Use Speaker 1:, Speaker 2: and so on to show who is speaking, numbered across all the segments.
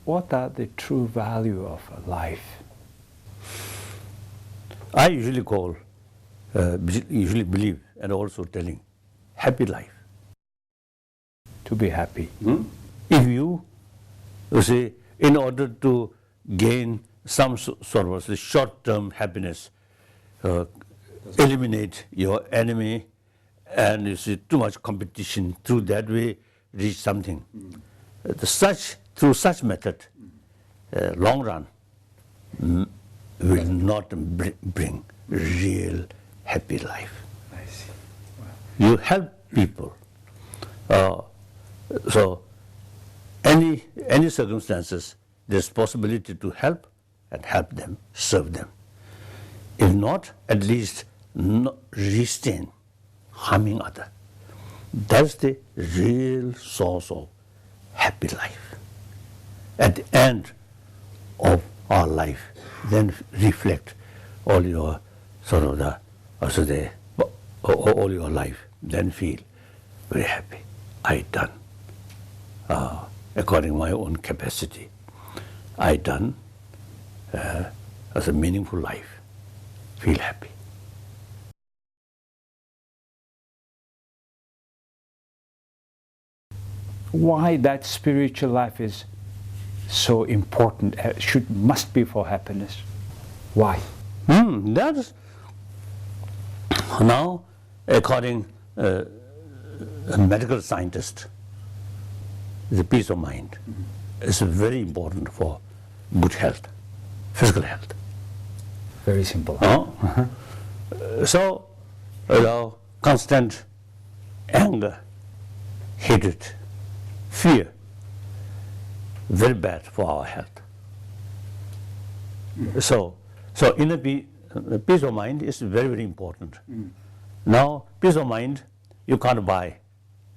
Speaker 1: what are the true value of a life?
Speaker 2: I usually call, usually believe, and also telling, happy life.
Speaker 1: To be happy.
Speaker 2: If you say, in order to gain some sort of short-term happiness, eliminate your enemy, and you see too much competition, through that way reach something. Through such method, long run, will not bring real happy life.
Speaker 1: I see. Wow.
Speaker 2: You help people. So any circumstances, there's possibility to help and help them, serve them. If not, at least restrain harming others. That's the real source of happy life. At the end of our life, then reflect all your sort of all your life, then feel very happy. I done according to my own capacity. I done as a meaningful life. Feel happy.
Speaker 1: Why that spiritual life is so important, must be for happiness? Why?
Speaker 2: That's now, according a medical scientist, the peace of mind is very important for good health, physical health.
Speaker 1: Very simple.
Speaker 2: So, constant anger, hatred, fear, very bad for our health. So inner peace of mind is very, very important. Now, peace of mind you can't buy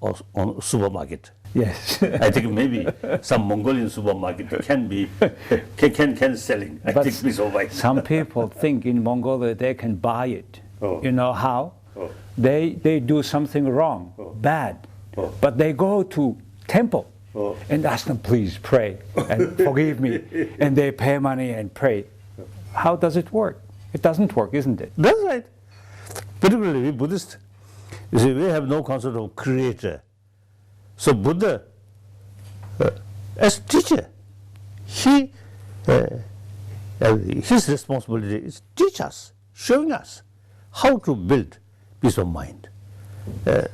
Speaker 2: on supermarket.
Speaker 1: Yes.
Speaker 2: I think maybe some Mongolian supermarket can selling. I think peace of mind.
Speaker 1: Some people think in Mongolia they can buy it. You know how? They do something wrong, bad, but they go to temple and ask them, please pray and forgive me, and they pay money and pray. How does it work? It doesn't work, isn't it?
Speaker 2: That's right. Particularly we Buddhists, you see, we have no concept of creator. So Buddha, as teacher, his responsibility is teach us, showing us how to build peace of mind.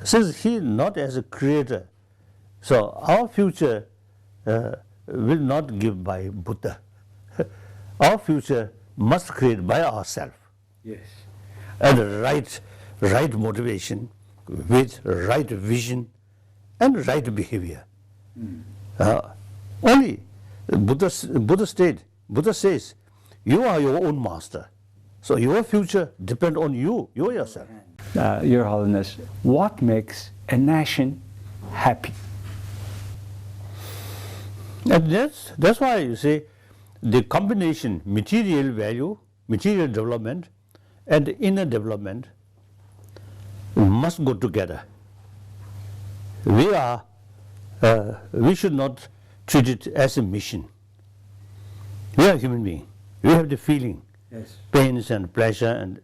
Speaker 2: Since he not as a creator, so our future will not give by Buddha. Our future must create by ourselves.
Speaker 1: Yes.
Speaker 2: And right motivation, with right vision and right behavior. Only Buddha says, you are your own master. So your future depends on you yourself.
Speaker 1: Your Holiness, what makes a nation happy?
Speaker 2: And that's why you say the combination material value, material development and inner development must go together. We should not treat it as a mission. We are human beings. We have the feeling,
Speaker 1: yes,
Speaker 2: pains and pleasure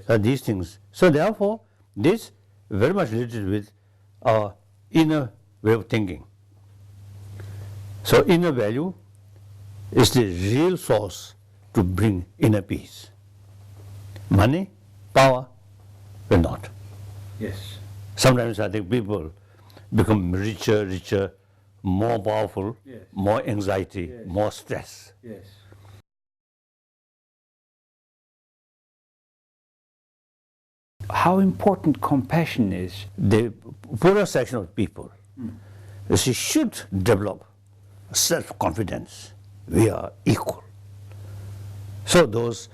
Speaker 2: and these things. So therefore, this very much related with our inner way of thinking. So inner value is the real source to bring inner peace. Money, power will not.
Speaker 1: Yes.
Speaker 2: Sometimes I think people become richer, more powerful,
Speaker 1: yes,
Speaker 2: more anxiety,
Speaker 1: yes,
Speaker 2: more stress.
Speaker 1: Yes. How important compassion is?
Speaker 2: The poorer section of people, she should develop self-confidence. We are equal. So those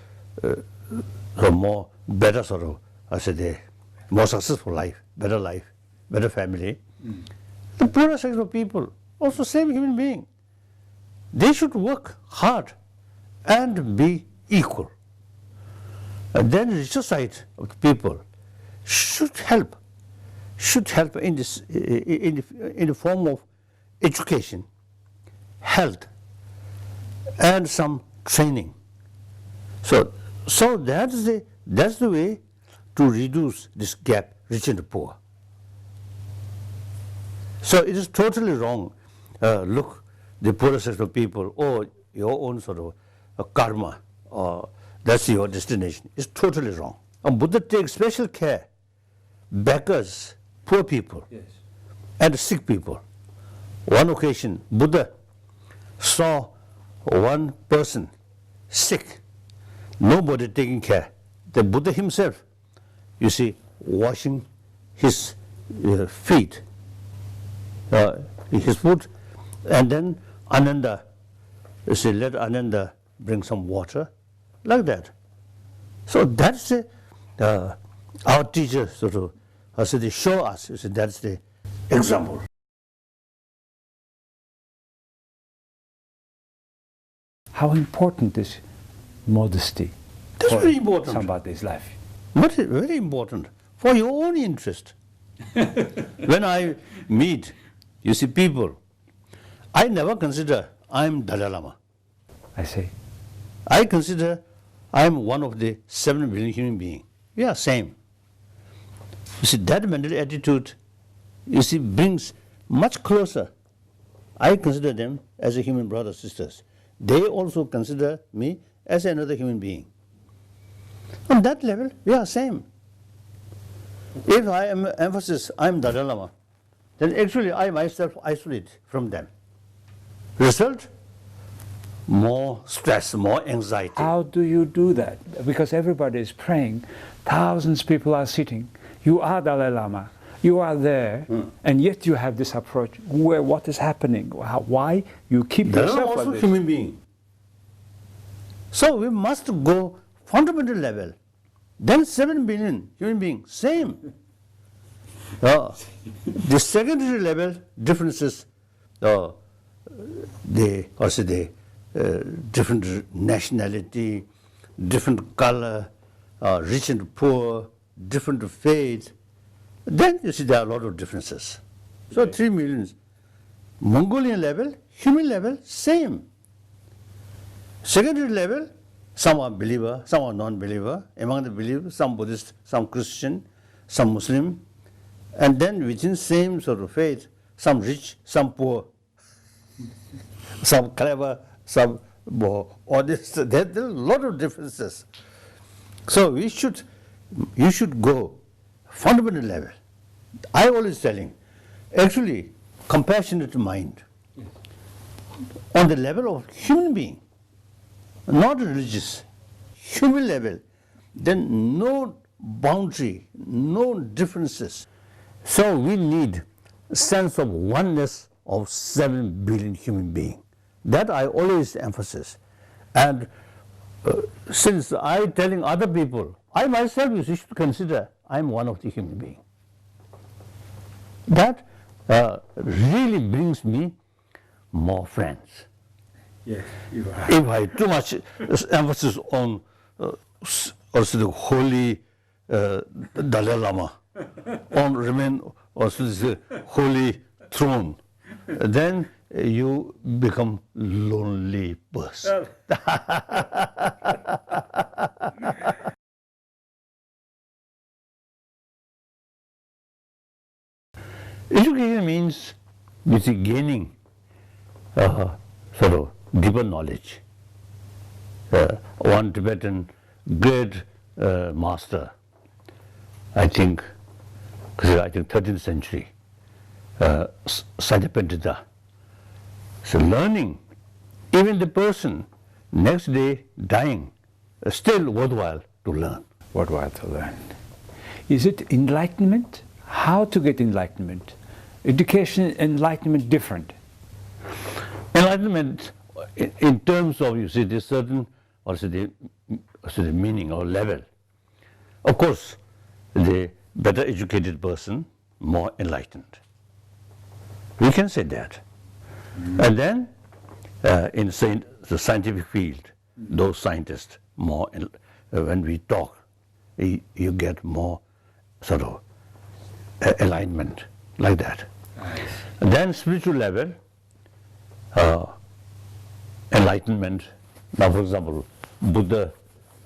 Speaker 2: more better sort of, I say, the more successful life, better family. The poorer section of people, also same human being, they should work hard and be equal. And then the richer side of the people should help in this in the form of education, health, and some training. So that's the way to reduce this gap, rich and poor. So it is totally wrong. Look, the poorer section of people, or your own sort of karma, or that's your destination. It's totally wrong. And Buddha takes special care. Beggars, poor people,
Speaker 1: Yes.
Speaker 2: and sick people. One occasion, Buddha saw one person sick, nobody taking care. The Buddha himself, you see, washing his feet, his foot, and then Ananda, you see, let Ananda bring some water, like that. So that's our teachers sort of, so they show us, you see, that's the example.
Speaker 1: How important is modesty
Speaker 2: That's
Speaker 1: for
Speaker 2: very important.
Speaker 1: somebody's life?
Speaker 2: Very important for your own interest. When I meet, you see, people, I never consider I'm Dalai Lama.
Speaker 1: I say,
Speaker 2: I consider I'm one of the 7 billion human beings. We are same. You see, that mental attitude, you see, brings much closer. I consider them as a human brothers, sisters. They also consider me as another human being. On that level, we are same. If I am emphasis, I'm Dalai Lama, then actually I myself isolate from them. Result? More stress, more anxiety.
Speaker 1: how do you do that? Because everybody is praying, thousands of people are sitting. You are Dalai Lama, you are there, and yet you have this approach. What is happening? Why you keep
Speaker 2: They are
Speaker 1: yourself
Speaker 2: also
Speaker 1: like this?
Speaker 2: human being. So we must go fundamental level. Then 7 billion human beings, same. The secondary level differences, different nationality, different color, rich and poor, different faith. Then you see there are a lot of differences. So 3 millions. Mongolian level, human level, same. Secondary level, some are believer, some are non-believer. Among the believers, some Buddhist, some Christian, some Muslim. And then within same sort of faith, some rich, some poor, some clever, some more honest. There are a lot of differences. So you should go fundamental level. I always telling, actually, compassionate mind on the level of human being, not religious, human level, then no boundary, no differences. So we need a sense of oneness of 7 billion human beings. That I always emphasize. And since I telling other people, I myself you should consider I'm one of the human beings. That really brings me more friends.
Speaker 1: Yes, you are.
Speaker 2: If I too much emphasis on also the holy Dalai Lama, on remain also the holy throne, then you become lonely person. Education means you see gaining sort of deeper knowledge. One Tibetan great master, I think 13th century, Sajapendita. So learning, even the person next day dying, still worthwhile to learn.
Speaker 1: Worthwhile to learn. Is it enlightenment? How to get enlightenment? Education, enlightenment different.
Speaker 2: Enlightenment, in terms of, you see, the certain, also the meaning or level. Of course, the better educated person, more enlightened. We can say that. And then, in the scientific field, those scientists, more, when we talk, you get more sort of alignment, like that.
Speaker 1: Nice.
Speaker 2: And then spiritual level, enlightenment. Now, for example, Buddha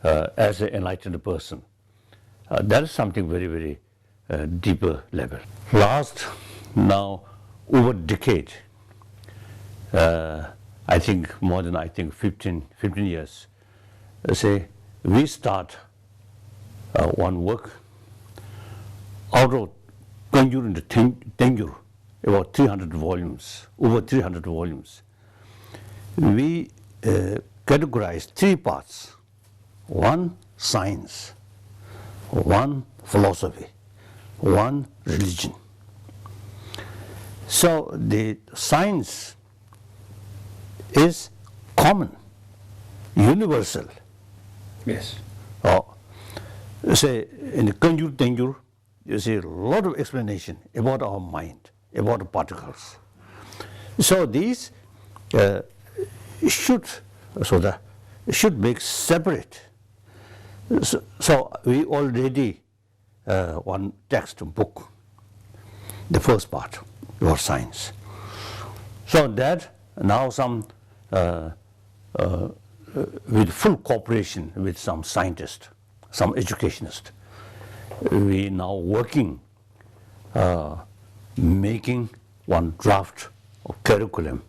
Speaker 2: as an enlightened person, that is something very, very deeper level. Last now over decade, I think more than 15 years, say we start one work out of Conjuring the Tengyur, about 300 volumes, over 300 volumes. We categorized 3 parts: one science, one philosophy, one religion. So the science is common, universal.
Speaker 1: Yes.
Speaker 2: Say in the Conjur Tenjur, you see a lot of explanation about our mind, about the particles. So these should make separate. So we already one text book, the first part, your science. So that now some with full cooperation with some scientists, some educationists, we now working making one draft of curriculum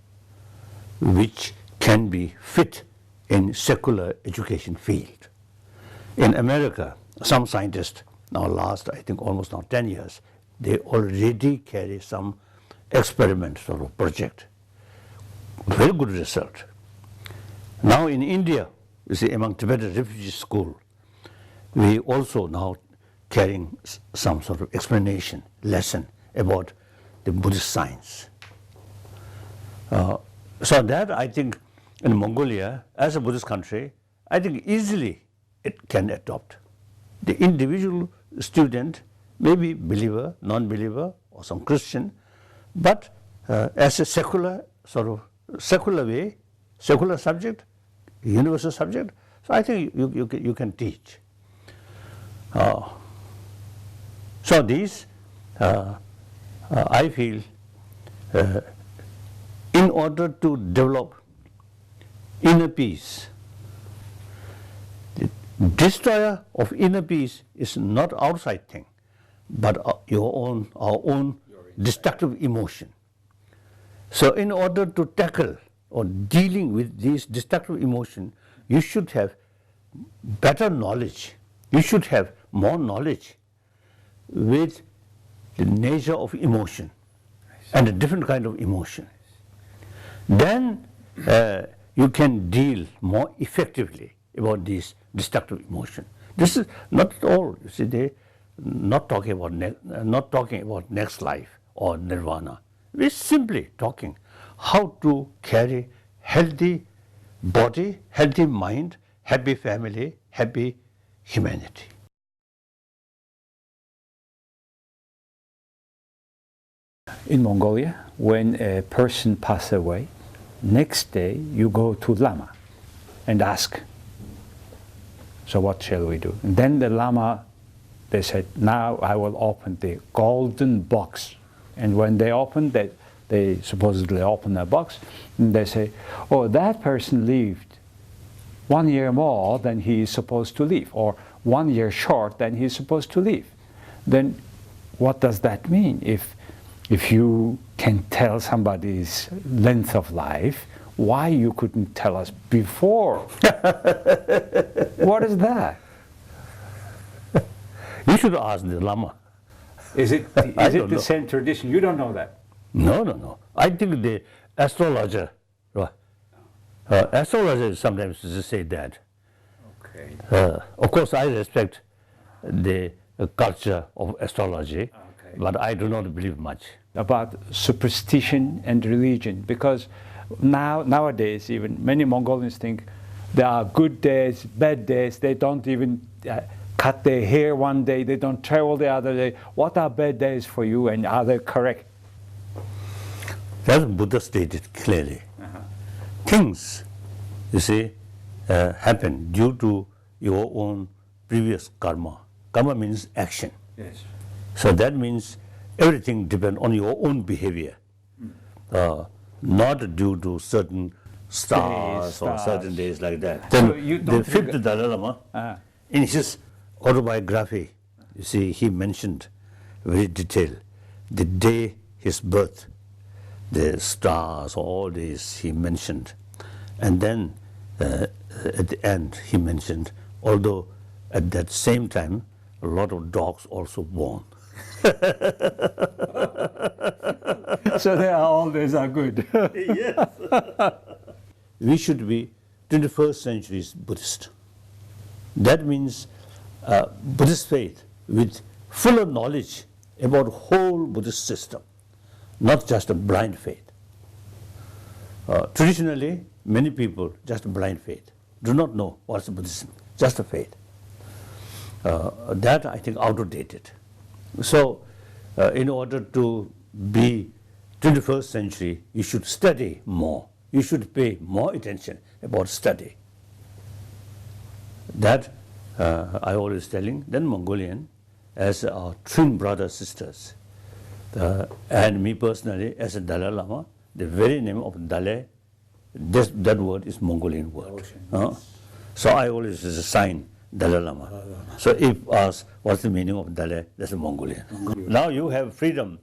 Speaker 2: which can be fit in secular education field. In America, some scientists now last, I think almost now 10 years, they already carry some experiment sort of project. Very good result. Now in India, you see, among Tibetan refugee school, we also now carrying some sort of explanation, lesson about the Buddhist science. So that I think in Mongolia, as a Buddhist country, I think easily it can adopt. The individual student may be believer, non-believer, or some Christian, but as a secular sort of secular way, secular subject, universal subject. So I think you can teach. So these, I feel, in order to develop inner peace, the destroyer of inner peace is not outside thing, but our own destructive emotion. So in order to tackle or dealing with these destructive emotion, you should have better knowledge. You should have more knowledge with the nature of emotion and a different kind of emotion. Then you can deal more effectively about this destructive emotion. This is not at all, you see, they not talking about next life or nirvana. We're simply talking how to carry healthy body, healthy mind, happy family, happy humanity.
Speaker 1: In Mongolia, when a person passes away, next day you go to Lama and ask, so what shall we do? And then the Lama, they said, now I will open the golden box. And when they open that, they supposedly open a box, and they say, oh, that person lived 1 year more than he is supposed to live, or 1 year short than he is supposed to live. Then what does that mean? If you can tell somebody's length of life, why you couldn't tell us before? What is that?
Speaker 2: You should ask the Lama.
Speaker 1: Is it the same tradition? You don't know that?
Speaker 2: No. I think the astrologer, astrologer sometimes say that.
Speaker 1: Okay.
Speaker 2: Of course, I respect the culture of astrology, okay, but I do not believe much.
Speaker 1: About superstition and religion, because nowadays even many Mongolians think there are good days, bad days. They don't even cut their hair one day, they don't travel the other day. What are bad days for you, and are they correct?
Speaker 2: As Buddha stated clearly, things, you see, happen due to your own previous karma. Karma means action.
Speaker 1: Yes.
Speaker 2: So that means everything depends on your own behavior, not due to certain stars or certain days like that.
Speaker 1: So
Speaker 2: Then
Speaker 1: you
Speaker 2: they
Speaker 1: don't
Speaker 2: fit the Dalai Lama. In his autobiography, you see, he mentioned very detailed the day his birth, the stars, all these he mentioned. And then at the end he mentioned, although at that same time a lot of dogs also born.
Speaker 1: So they are always are good.
Speaker 2: Yes. We should be 21st century Buddhist. That means Buddhist faith with fuller knowledge about whole Buddhist system, not just a blind faith. Traditionally, many people just blind faith, do not know what's Buddhism, just a faith. That I think outdated. So, in order to be 21st century, you should study more. You should pay more attention about study. That I always telling. Then Mongolian, as our twin brothers sisters, and me personally as a Dalai Lama, the very name of Dalai, that word is Mongolian word. So I always assign Dalai Lama. So if asked what's the meaning of Dalai, that's a Mongolian. Now you have freedom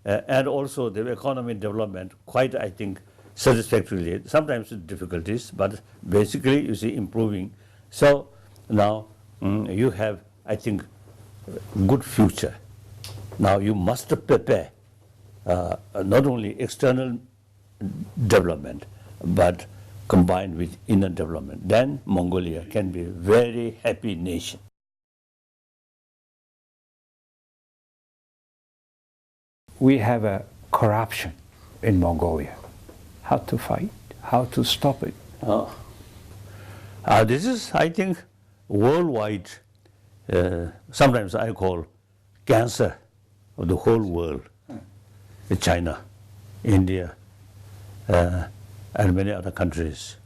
Speaker 2: and also the economic development quite, I think, satisfactorily. Sometimes with difficulties, but basically you see improving. So now you have, I think, good future. Now you must prepare not only external development, but combined with inner development. Then Mongolia can be a very happy nation.
Speaker 1: We have a corruption in Mongolia. How to fight? How to stop it?
Speaker 2: This is, I think, worldwide, sometimes I call cancer of the whole world. China, India, and many other countries.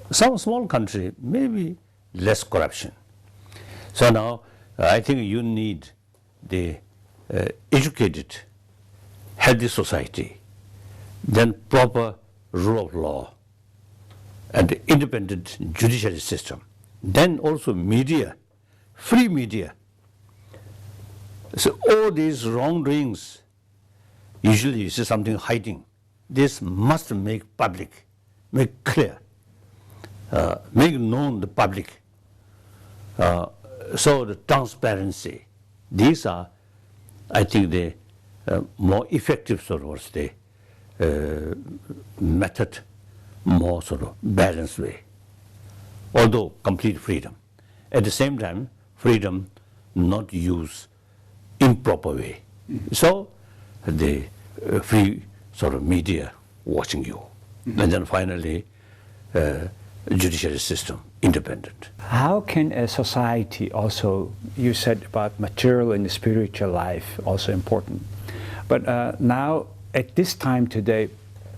Speaker 2: Some small country, maybe less corruption. So now, I think you need the educated, healthy society, then proper rule of law, and the independent judiciary system. Then also media, free media. So all these wrongdoings, usually you see something hiding. This must make public, make clear, make known the public. So the transparency, these are, I think, the more effective sort of the method, more sort of balanced way. Although complete freedom. At the same time, freedom not use improper way. So the free sort of media watching you. And then finally, judiciary system, independent.
Speaker 1: How can a society also, you said about material and spiritual life, also important. But now, at this time today,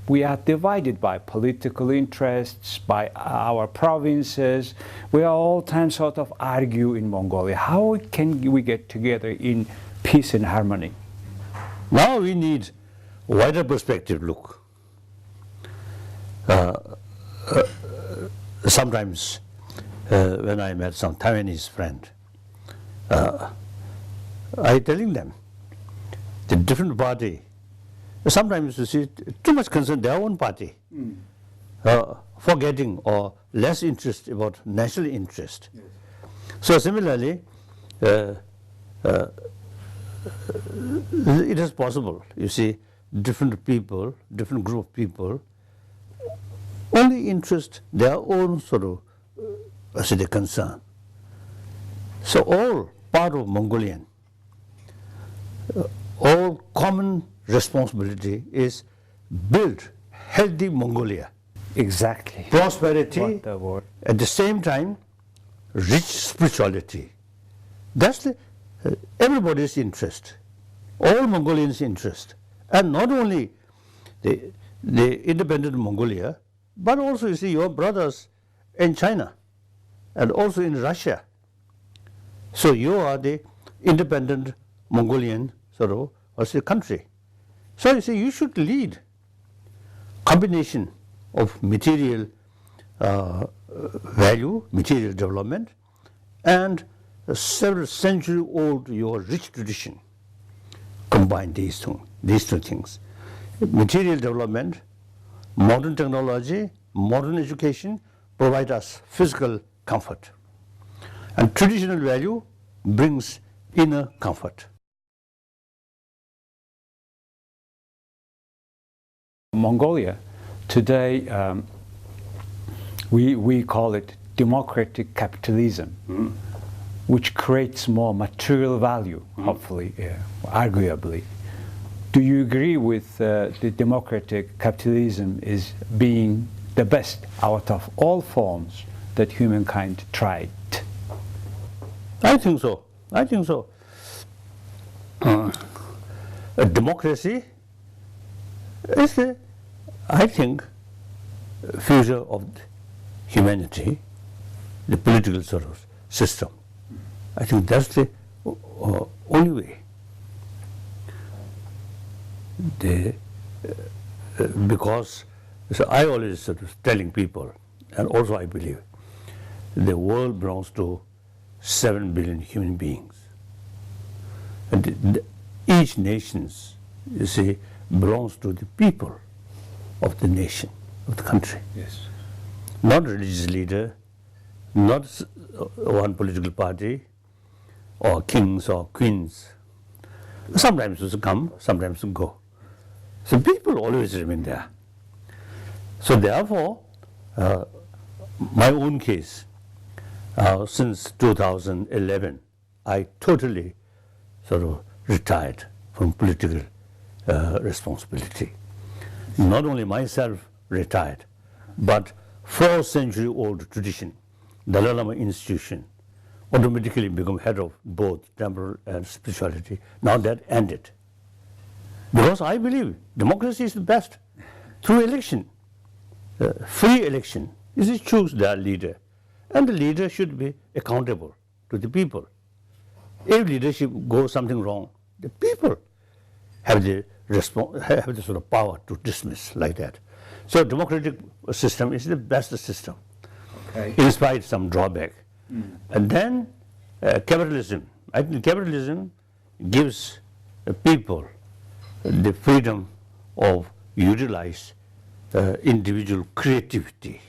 Speaker 1: we are divided by political interests, by our provinces. We are all time sort of argue in Mongolia. How can we get together in peace and harmony?
Speaker 2: Now we need wider perspective look. Sometimes when I met some Taiwanese friend, I telling them the different party, sometimes you see too much concern their own party, forgetting or less interest about national interest. Yes. So similarly, it is possible, you see, different people, different group of people, only interest their own sort of, the concern. So all part of Mongolian, all common responsibility is build healthy Mongolia.
Speaker 1: Exactly.
Speaker 2: Prosperity, at the same time, rich spirituality. That's everybody's interest, all Mongolians' interest. And not only the independent Mongolia, but also you see your brothers in China and also in Russia. So you are the independent Mongolian sort of country. So you see you should lead combination of material value, material development, and a several century-old your rich tradition. Combine these two things. Material development, modern technology, modern education provide us physical comfort. And traditional value brings inner comfort.
Speaker 1: Mongolia, today we call it democratic capitalism, which creates more material value, hopefully, arguably. Do you agree with the democratic capitalism is being the best out of all forms that humankind tried?
Speaker 2: I think so. I think so. A democracy is, I think, future of humanity, the political sort of system. I think that's the only way. Because so I always sort of telling people, and also I believe, the world belongs to 7 billion human beings. And each nation, you see, belongs to the people of the nation, of the country.
Speaker 1: Yes.
Speaker 2: Not religious leader, not one political party, or kings or queens. Sometimes they come, sometimes they go. So people always remain there. So therefore, my own case, since 2011, I totally sort of retired from political responsibility. Not only myself retired, but 4-century-old tradition, Dalai Lama institution, automatically become head of both temporal and spirituality. Now that ended. Because I believe democracy is the best. Through election, free election, you choose their leader. And the leader should be accountable to the people. If leadership goes something wrong, the people have the sort of power to dismiss like that. So democratic system is the best system, in spite of some drawback. And then capitalism. I think capitalism gives people the freedom of utilize individual creativity,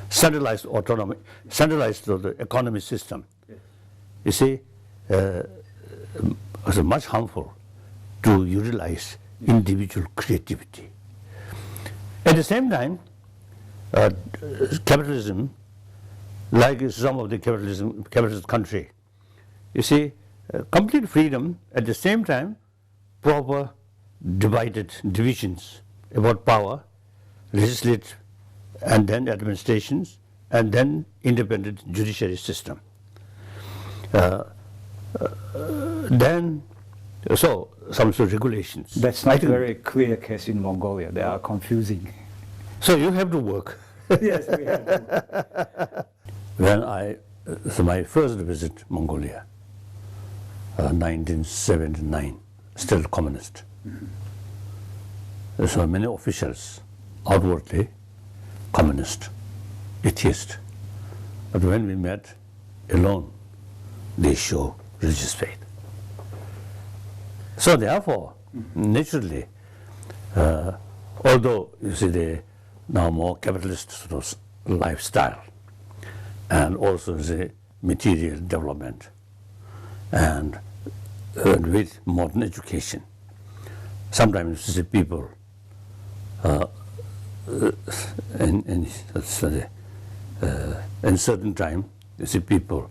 Speaker 2: centralized autonomy, centralized the economy system. You see, is much harmful to utilize individual creativity. At the same time, capitalism, like some of the capitalist country, you see, complete freedom, at the same time, proper divided divisions about power, legislative, and then administrations, and then independent judiciary system. Then, so some sort of regulations.
Speaker 1: That's not a very clear case in Mongolia. They are confusing.
Speaker 2: So you have to work.
Speaker 1: Yes, we have to.
Speaker 2: When so my first visit Mongolia, 1979, still communist. So many officials, outwardly communist, atheist. But when we met alone, they show religious faith. So therefore, naturally, although you see the now more capitalist sort of lifestyle, and also the material development, and with modern education, sometimes you see people in certain time, you see people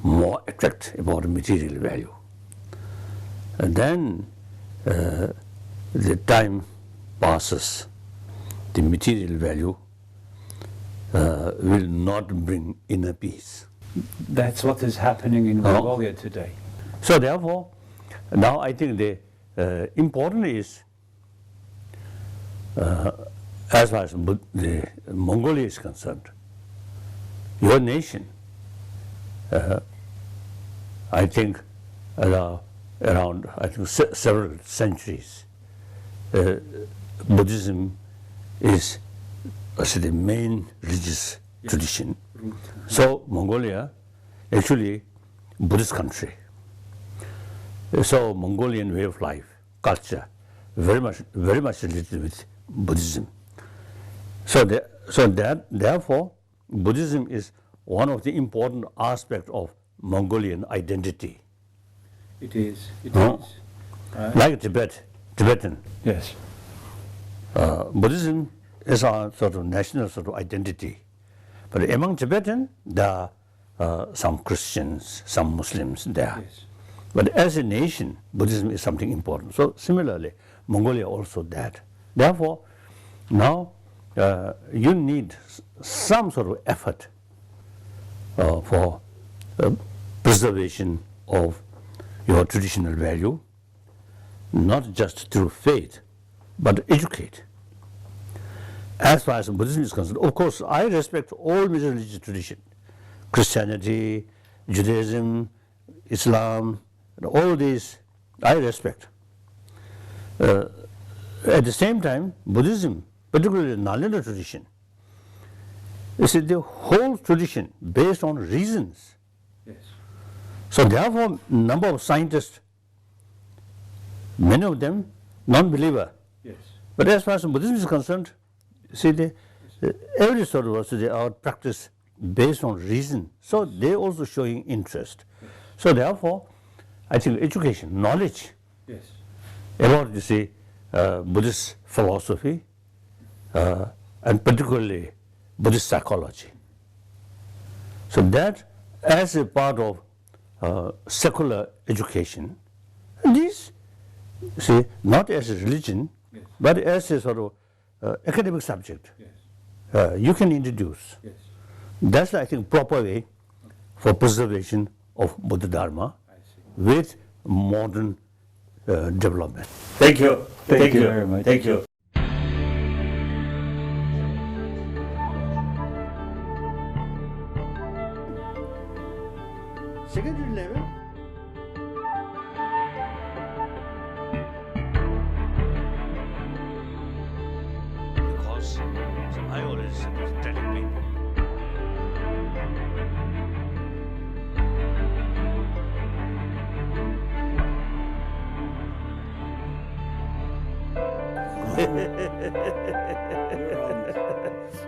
Speaker 2: more attract about material value. And then the time passes, the material value will not bring inner peace.
Speaker 1: That's what is happening in Mongolia today.
Speaker 2: So therefore, now I think the important is, as far as the Mongolia is concerned, your nation, I think around I think several centuries, Buddhism is the main religious tradition. So Mongolia, actually, Buddhist country. So Mongolian way of life, culture, very much related with Buddhism. Therefore, Buddhism is one of the important aspects of Mongolian identity.
Speaker 1: It is.
Speaker 2: Like Tibetan.
Speaker 1: Yes.
Speaker 2: Buddhism is our sort of national sort of identity. But among Tibetan, there are some Christians, some Muslims there.
Speaker 1: Yes.
Speaker 2: But as a nation, Buddhism is something important. So similarly, Mongolia also that. Therefore, now you need some sort of effort for preservation of your traditional value, not just through faith, but educate. As far as Buddhism is concerned, of course, I respect all major religious traditions, Christianity, Judaism, Islam, all these I respect. At the same time, Buddhism, particularly the Nalanda tradition, is the whole tradition based on reasons.
Speaker 1: Yes.
Speaker 2: So therefore, number of scientists, many of them non-believer.
Speaker 1: Yes.
Speaker 2: But as far as Buddhism is concerned, every sort of they are practice based on reason. So they also showing interest.
Speaker 1: Yes.
Speaker 2: So therefore, I think education, knowledge
Speaker 1: Yes.
Speaker 2: about Buddhist philosophy and particularly Buddhist psychology. So that as a part of secular education, these not as a religion,
Speaker 1: yes,
Speaker 2: but as a sort of academic subject,
Speaker 1: yes,
Speaker 2: you can introduce.
Speaker 1: yes.
Speaker 2: That's, I think, proper way for preservation of Buddha Dharma
Speaker 1: I see.
Speaker 2: with modern development.
Speaker 1: Thank you. Thank you very much.
Speaker 2: Thank you. Secondary level. Because I always telling people.
Speaker 1: You're honest.